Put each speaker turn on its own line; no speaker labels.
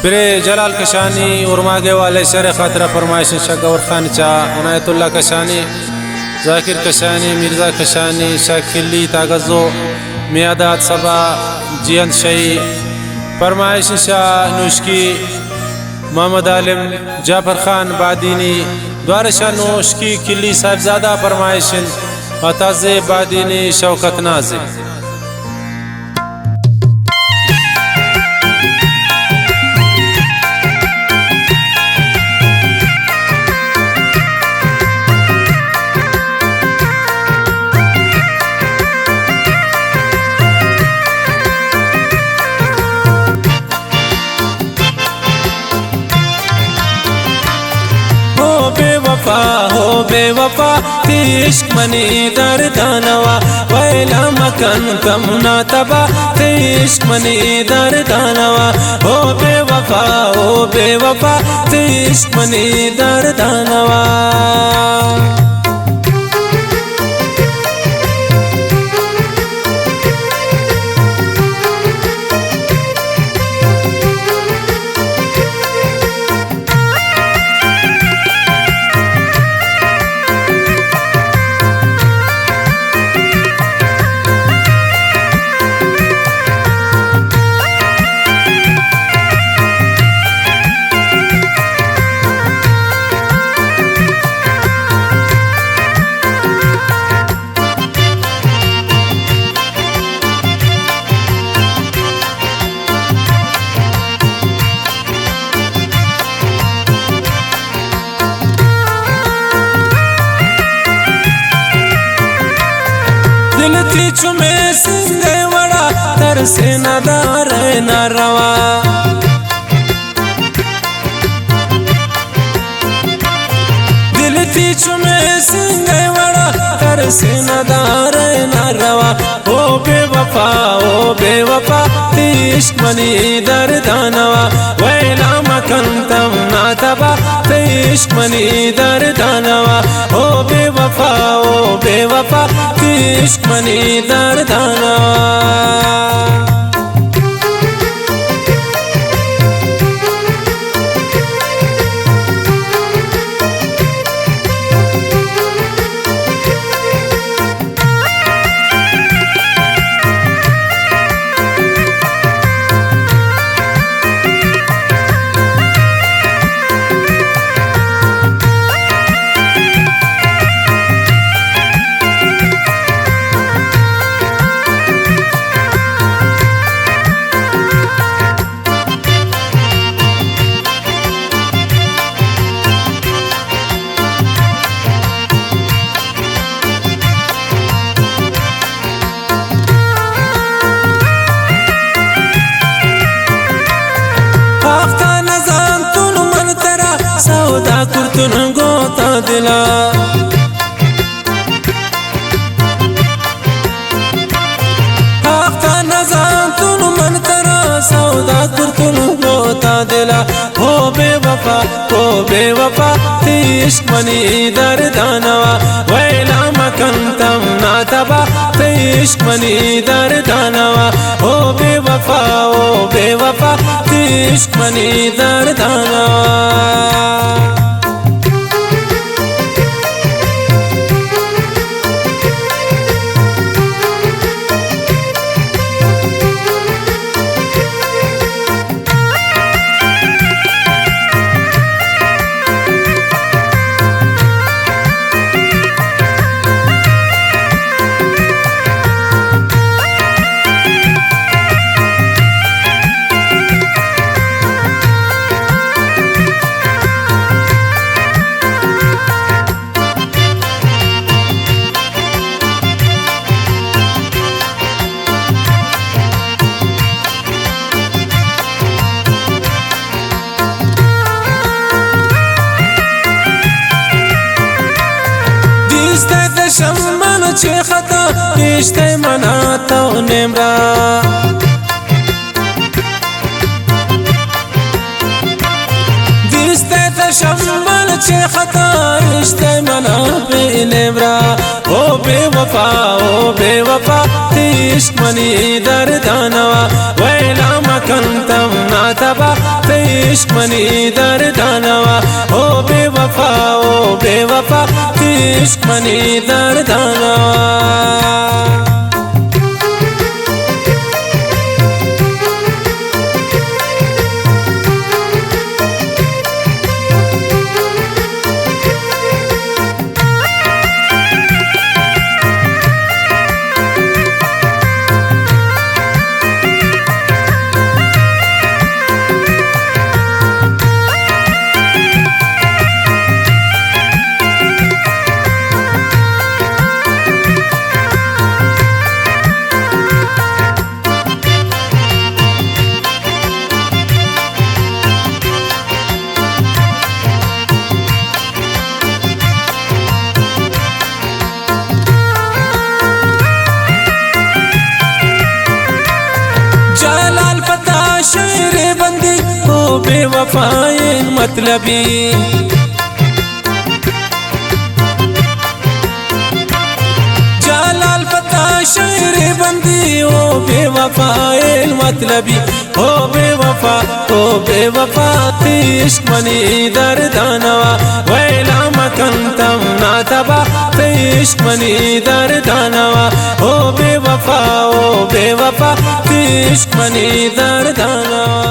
پھر جلال کشانی ارماگے والے شر خاطرہ فرمائش شاہ گور خان چاہ عنایت اللہ کشانی ذاکر کشانی مرزا کشانی شاہ کلی تاغزو میادات صبا جیند شہی فرمائش شاہ نوشکی محمد عالم جعفر خان بادینی دوارشاہ نوشکی کلی صاحبزادہ فرمائشن وطاز بادینی شوکت نازل
हो बेवफा इश्क मनी दर्दानवा वैला मकन कम ना तबा इश्क मनी दर्दानवा हो बेवफा इश्क मनी दर्दानवा दिलती चुमे सिंगे वड़ा तरसे नदार न रवा दिलती चुमे सिंगे वड़ा तरसे नदार न रवा ओ बेवफा इश्क मनी दर्दानवा वैला मकन तम ना तबा इश्क मनी दर्दानवा ओ बेवफा इश्क मनी दर्दानवा सौदा कुर्तुन गोता दिला आफ्ता नजान तुन मन तरा सौदा कुर्तुन गोता दिला हो बेवफा इश्क मनी दर्दानवा वैला मकन तम ना तबा इश्क मनी दर्दानवा हो बेवफा इश्क मनी दर्दानवा شمن چه خطا نشته مناتا و نمرا دیسته شمن چه خطا نشته مناتا و نمرا او بیوفا عشق منی دردانوا ویلا مکن تم ناتبا عشق منی دردانوا او بے وفا عشق منی دردانوا शेर बंदी ओ बेवफाए मतलबी जलाल पता शेर बंदी ओ बेवफाए मतलबी ओ बेवफा इश्क मनी दर्दानवा वैला मकंतम नातबा इश्क मनी दर्दानवा ओ बेवफा इश्क मनी दर्दानवा